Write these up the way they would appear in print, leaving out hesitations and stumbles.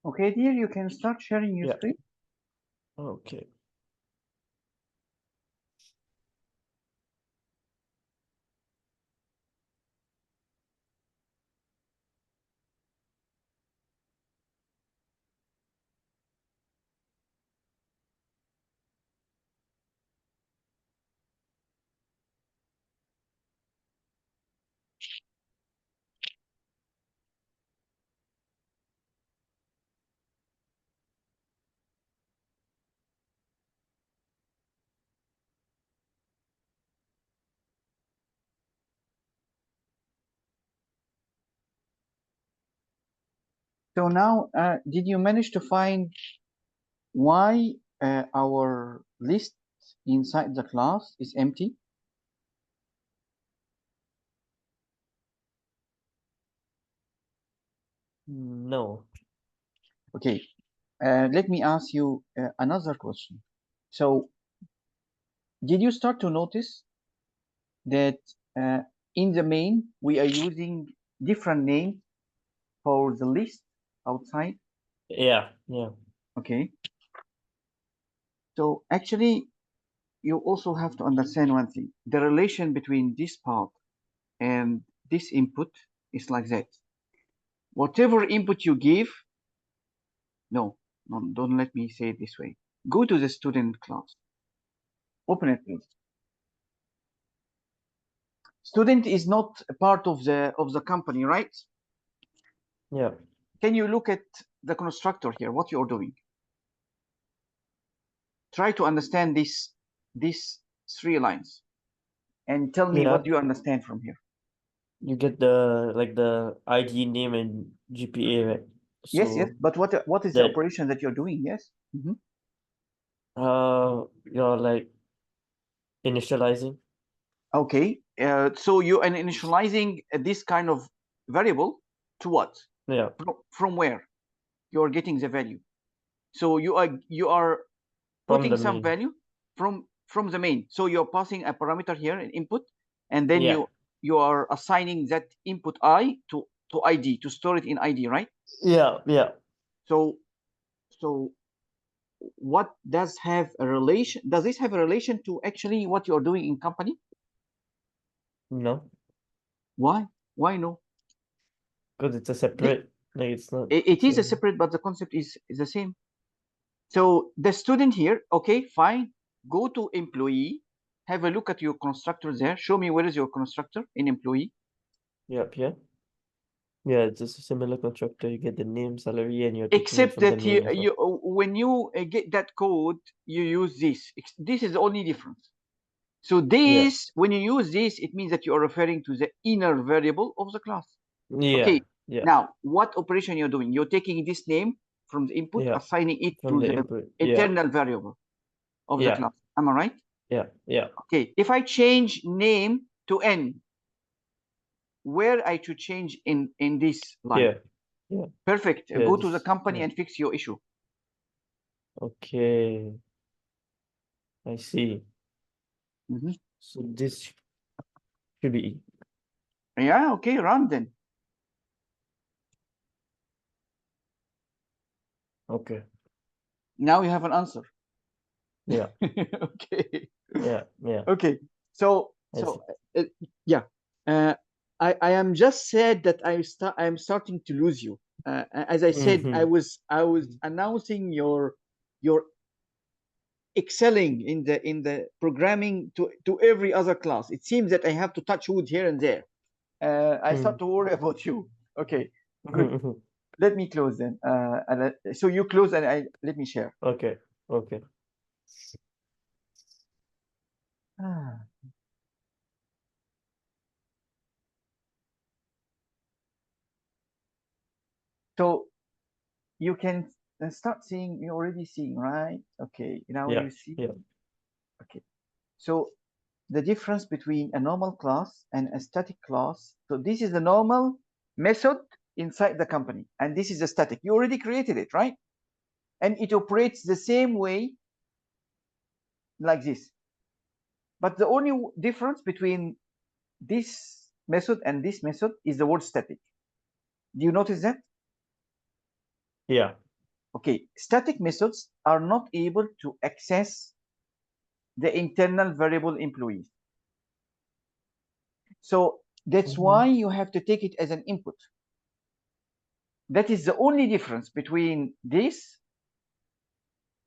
Okay, dear, you can start sharing your screen. Okay. So now, did you manage to find why our list inside the class is empty? No. Okay, let me ask you another question. So, did you start to notice that in the main we are using different names for the list outside? Yeah. Yeah. Okay, so actually, you also have to understand one thing. The relation between this part and this input is like that. Whatever input you give, no, don't let me say it this way. Go to the student class. Open it, please. Student is not a part of the company, right? Yeah. Can you look at the constructor here? What you're doing? Try to understand these three lines and tell me Yeah. what do you understand from here. You get the ID name and GPA, right? Yes, yes. So But what is the that operation that you're doing? Yes. you're like initializing. Okay. So you are initializing this kind of variable to what? Yeah. From where you're getting the value? So you are From putting the some main. value from the main. So you're passing a parameter here, an input, and then Yeah. you are assigning that input I to ID to store it in ID, right? Yeah. Yeah. So so what does have a relation? Does this have a relation to actually what you're doing in company? No, Why? Why no? because it's a separate. Like it's not It is a same. separate, but the concept is the same. So the student here, okay, fine. Go to employee, have a look at your constructor there. Show me where is your constructor in employee. Yep. Yeah. Yeah. It's just a similar constructor. You get the name, salary, and you're taking it Except from the that main as well. when you get that code, you use this. This is the only difference. So this, when you use this, it means that you are referring to the inner variable of the class. Yeah. Okay. Yeah. Now, what operation you're doing? You're taking this name from the input, Yeah. assigning it From to the the input. Yeah. internal variable of the Yeah. class. Am I right? Yeah. Yeah. Okay. If I change name to n, where I should change in this line? Yeah. Yeah. Perfect. Yeah. Go to the Just company yeah. and fix your issue. Okay. I see. Mhm. So this should be Yeah. Okay. Run then. okay. Now you have an answer. Yeah. Okay. Yeah. Yeah. Okay. So I see. yeah. Uh, I am just sad that I'm starting to lose you. As I said, Mm-hmm. I was announcing your excelling in the programming to every other class. It seems that I have to touch wood here and there. I start to worry about you. Okay, good. Mm-hmm. Let me close then. So you close and I let me share. Okay. Okay. Ah. So you can start seeing. You're already seeing, right? Okay. Now Yeah. you see. Yeah. Okay. So the difference between a normal class and a static class. So this is the normal method inside the company, and this is a static. You already created it, right? And it operates the same way like this. But the only difference between this method and this method is the word static. Do you notice that? Yeah. Okay, static methods are not able to access the internal variable employees. So that's why you have to take it as an input. That is the only difference between this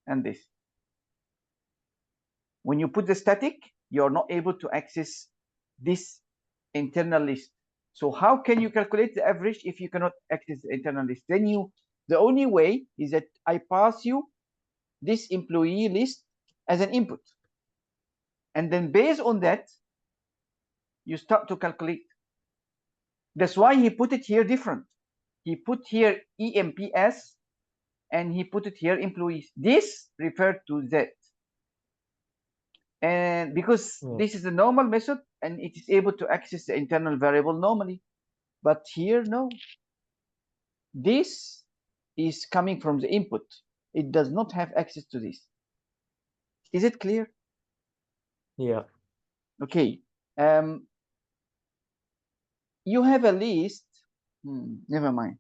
and this. When you put the static, you're not able to access this internal list. So how can you calculate the average if you cannot access the internal list? Then the only way is that I pass you this employee list as an input. And then based on that, you start to calculate. That's why he put it here different. He put here EMPS and he put it here employees. This referred to that. And because this is a normal method and it is able to access the internal variable normally. But here, no. This is coming from the input. It does not have access to this. Is it clear? Yeah. Okay. You have a list. Never mind.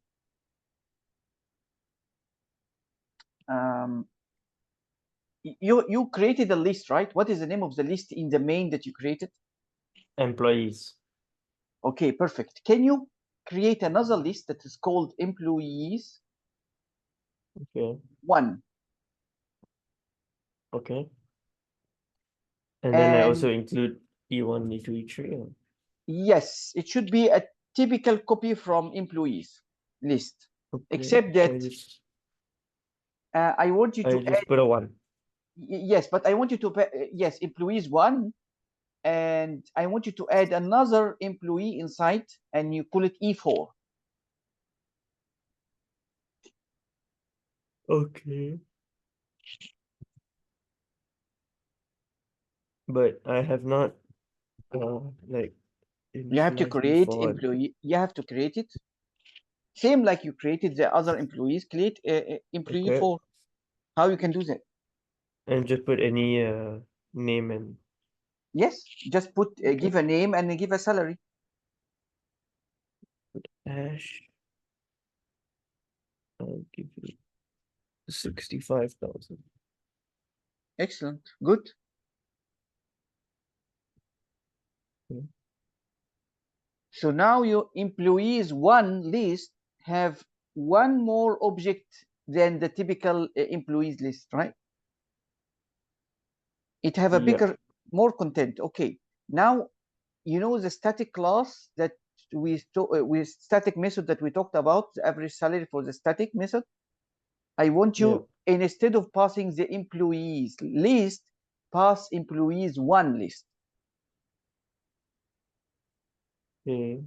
You created a list, right? What is the name of the list in the main that you created? Employees. Okay, perfect. Can you create another list that is called employees? Okay. 1. Okay. And then I also include E1, E2, E3. Yes, it should be a typical copy from employees list. Okay. Except that I want you to just put a 1. Yes, but I want you to yes, employees 1, and I want you to add another employee inside, and you call it E4. Okay. But I have not like you have to create employee. You have to create it same like you created the other employees. Create employee 4. How you can do that? And just put any name and yes, just put give a name and give a salary. Ash. I'll give you 65,000. Excellent. Good. So now your employees 1 list have one more object than the typical employees list, right? It have a bigger, more content. Okay. Now, you know the static class that with static method that we talked about, the average salary for the static method. I want you, instead of passing the employees list, pass employees 1 list. Okay.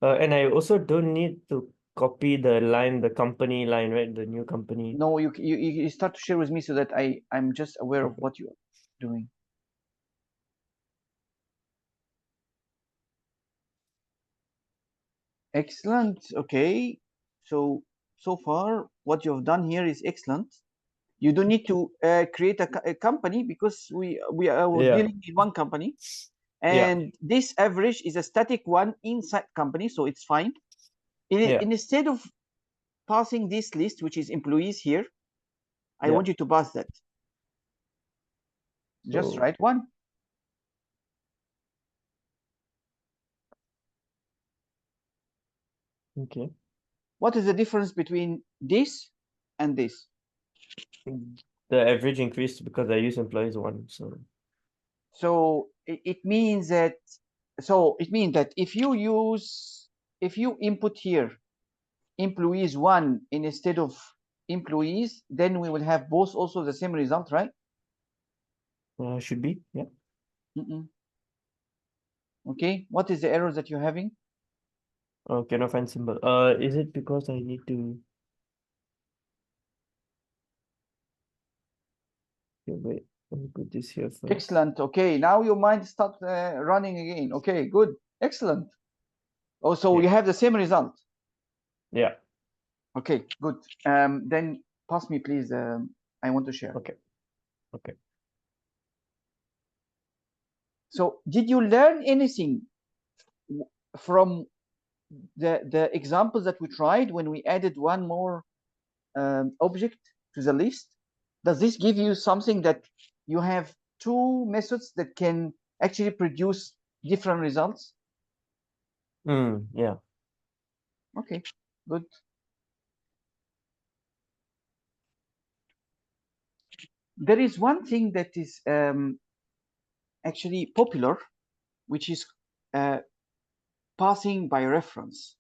And I also don't need to copy the company line, right? The new company. No, you start to share with me so that I'm just aware of what you're doing. Excellent. Okay. So far, what you've done here is excellent. You don't need to create a company because we are dealing in one company, and this average is a static one inside company, so it's fine. Instead of passing this list, which is employees here, I want you to pass that. Just write 1. Okay. What is the difference between this and this? The average increased because I use employees 1. So it means that if you input here employees 1 instead of employees, then we will have both also the same result, right? Should be, yeah. Okay, what is the error that you're having? Oh, cannot find symbol. Is it because I need to? Okay, wait, let me put this here first. Excellent. Okay, now your mind start running again. Okay, good. Excellent. Oh, so you have the same result. Yeah. Okay, good. Then pass me, please. I want to share. Okay. So, did you learn anything from the examples that we tried when we added one more object to the list, does this give you something that you have two methods that can actually produce different results? Yeah. Okay, good. There is one thing that is actually popular, which is passing by reference.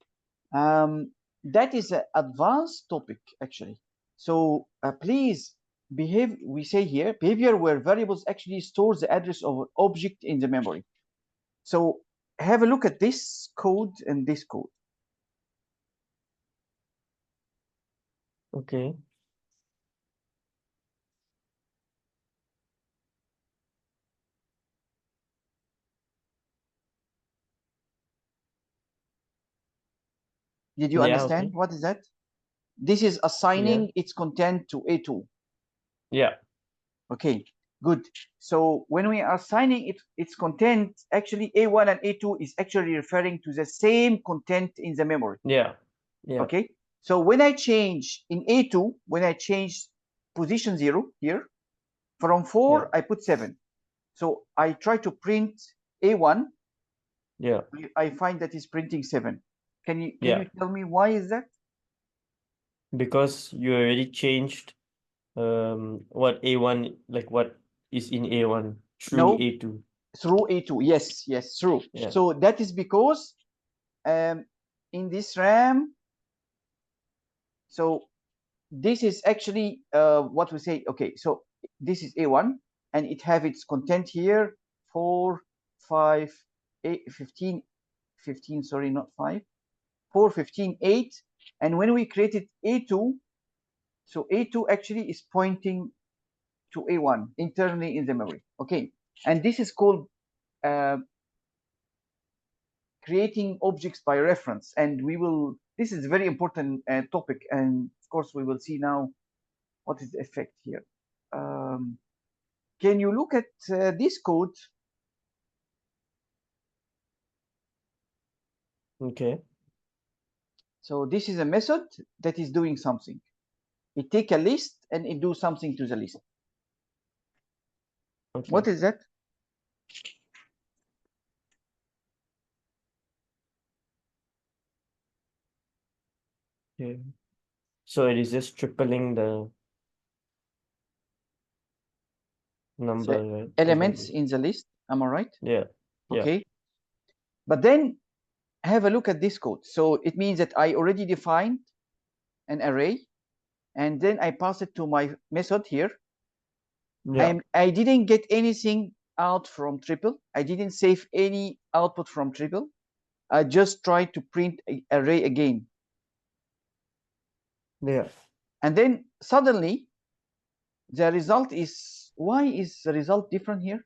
That is an advanced topic, actually. So please behave, we say here, behavior where variables actually stores the address of an object in the memory. So have a look at this code and this code. Okay. Did you Yeah, understand? okay. What is that? This is Yeah. assigning its content to A2. Yeah. Okay, good. So when we are assigning its content, actually A1 and A2 is actually referring to the same content in the memory. Yeah. Yeah. Okay, so when I change in A2, when I change position 0 here, from 4, Yeah. I put 7. So I try to print A1. Yeah. I find that is printing 7. Can you Yeah. tell me why is that? Because you already changed what A1, like what is in A1 through No, A2. through A2. Yes, yes, true. Yeah. So that is because in this RAM, so this is actually what we say. Okay, so this is A1 and it have its content here 4, 5, 8, 15, 15, sorry, not 5, 4, 15, 8. And when we created A2, so A2 actually is pointing to A1 internally in the memory. Okay, and this is called uh, creating objects by reference. And we will, this is a very important topic. And of course, we will see now what is the effect here. Can you look at this code? Okay. So this is a method that is doing something. It take a list and it do something to the list. Okay. What is that? Okay. So it is just tripling the number, So right? The elements value. in the list. Am I right? Yeah. Yeah. Okay. But then have a look at this code. So it means that I already defined an array and then I pass it to my method here. Yeah. I didn't get anything out from triple. I didn't save any output from triple. I just tried to print a array again. Yeah. And then suddenly the result is, why is the result different here?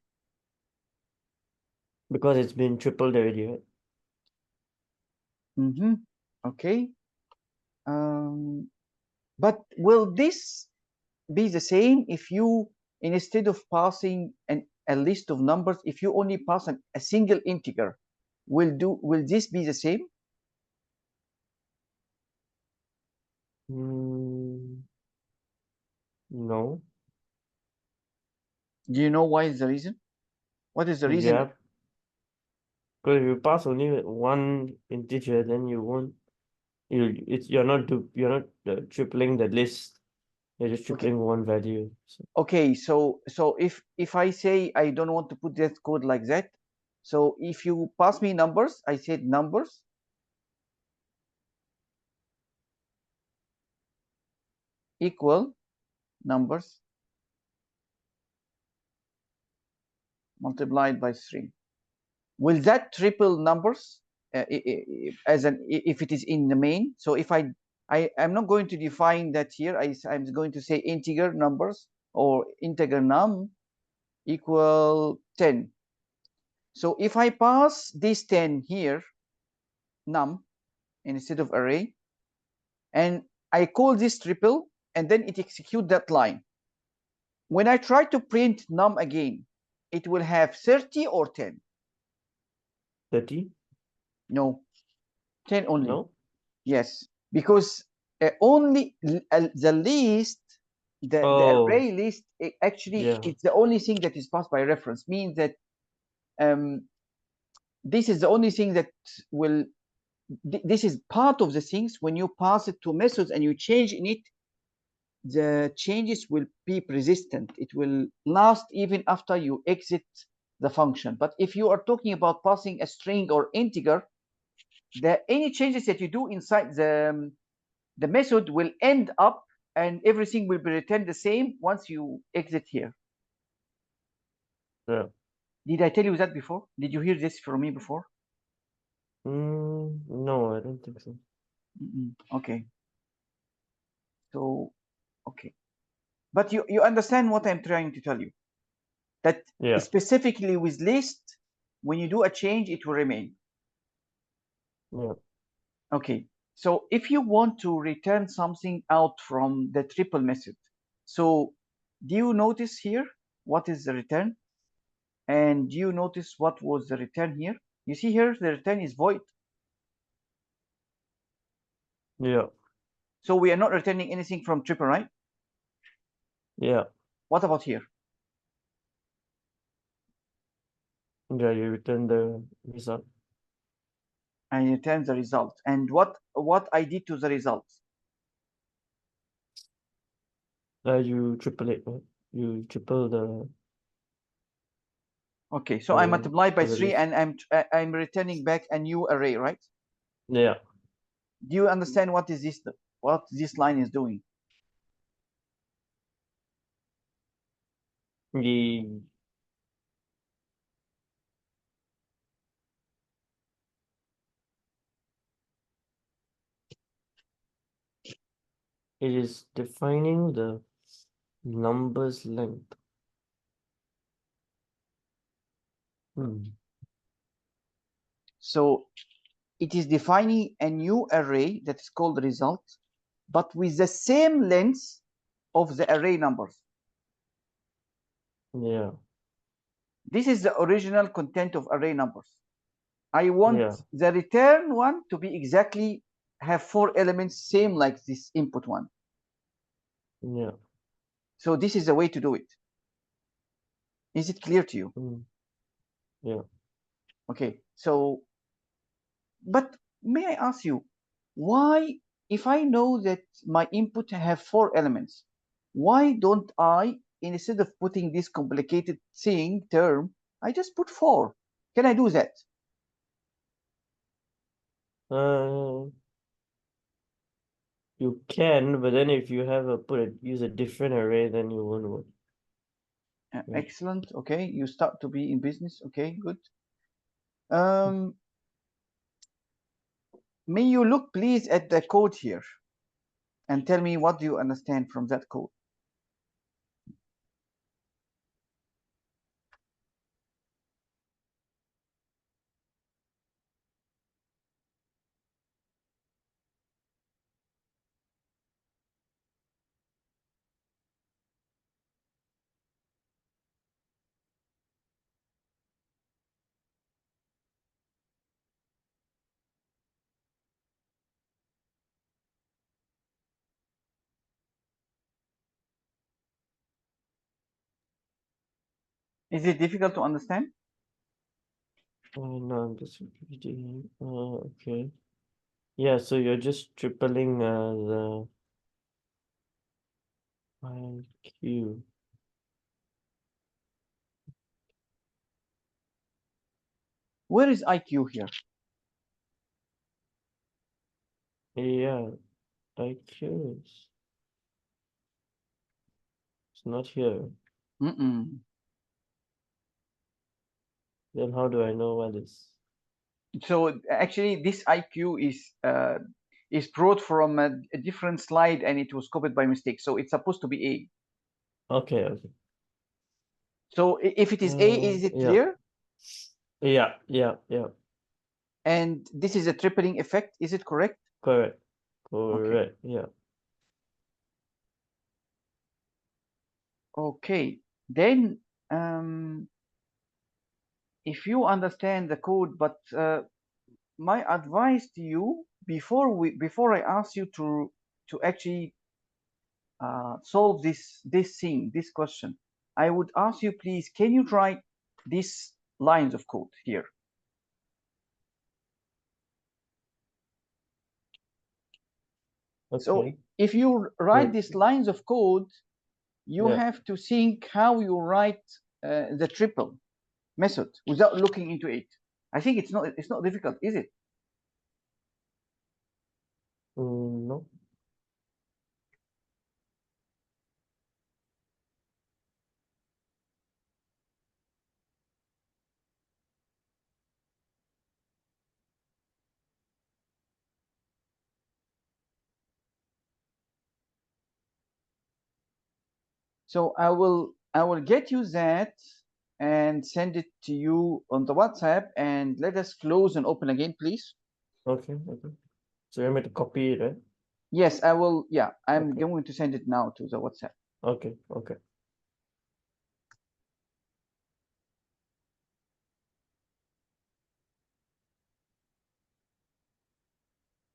Because it's been tripled already, right? Okay. But will this be the same if you, instead of passing a list of numbers, if you only pass a single integer, will this be the same? No. Do you know why is the reason? What is the reason? Yeah. Because if you pass only one integer, then you won't. You're not tripling the list. You're just Okay. tripling one value. So, Okay, so if I say I don't want to put that code like that, so if you pass me numbers, I said numbers equal numbers multiplied by 3. Will that triple numbers as an if it is in the main? So if I'm not going to define that here. I'm going to say integer numbers or integer num equal 10. So if I pass this 10 here, num instead of array, and I call this triple, and then it execute that line. When I try to print num again, it will have 30 or 10. 30? No, 10 only. No? Yes, because only the list, the Oh, array list, actually yeah, it's the only thing that is passed by reference, means that this is the only thing that will, this is part of the things. When you pass it to methods and you change in it, the changes will be persistent. It will last even after you exit the function. But if you are talking about passing a string or integer, any changes that you do inside the method will end up, and everything will be returned the same once you exit here. yeah. Did I tell you that before? Did you hear this from me before? No, I don't think so. Okay. So, okay. But you understand what I'm trying to tell you. That Yeah, specifically with list, when you do a change, it will remain. yeah, Okay. So if you want to return something out from the triple method, so do you notice here what is the return? And do you notice what was the return here? You see here, the return is void. yeah, So we are not returning anything from triple, right? yeah. What about here? Yeah, you return the result. And return the result. And what I did to the result? You triple it, right? You triple Okay, so I multiply by for the 3 list. and I'm returning back a new array, right? Yeah, Do you understand what is this, what this line is doing? the it is defining the number's length. So it is defining a new array that is called result, but with the same length of the array numbers. Yeah, This is the original content of array numbers. I want yeah, the return one to be exactly have 4 elements, same like this input one. yeah. So this is the way to do it. Is it clear to you? Yeah. Okay. So, but may I ask you, why, if I know that my input have 4 elements, why don't I, instead of putting this complicated thing term, I just put 4? Can I do that? Uh, you can, but then if you have use a different array, then you won't work. Yeah. Excellent. Okay, you start to be in business. Okay, good. Um, may you look please at the code here and tell me what do you understand from that code? Is it difficult to understand? No, I'm just reading. Okay. Yeah, so you're just tripling the IQ. Where is IQ here? Yeah, IQ is it's not here. Mm-mm. Then how do I know what is? So actually, this IQ is brought from a different slide and it was copied by mistake. So it's supposed to be A. Okay, okay. So if it is A, is it Yeah, clear? yeah. And this is a tripling effect. Is it correct? Correct, Okay. correct. Yeah, Okay. Then if you understand the code, but my advice to you before I ask you to to actually solve this question, I would ask you, please, can you write these lines of code here? Okay. So if you write Wait. these lines of code, you Yeah. have to think how you write the triple method without looking into it. I think it's not difficult, is it? No. So I will get you that and send it to you on the WhatsApp, and let us close and open again, please. Okay. Okay. So you want me to copy it, right? Yes, I will. Yeah, I'm Okay. going to send it now to the WhatsApp. Okay. Okay.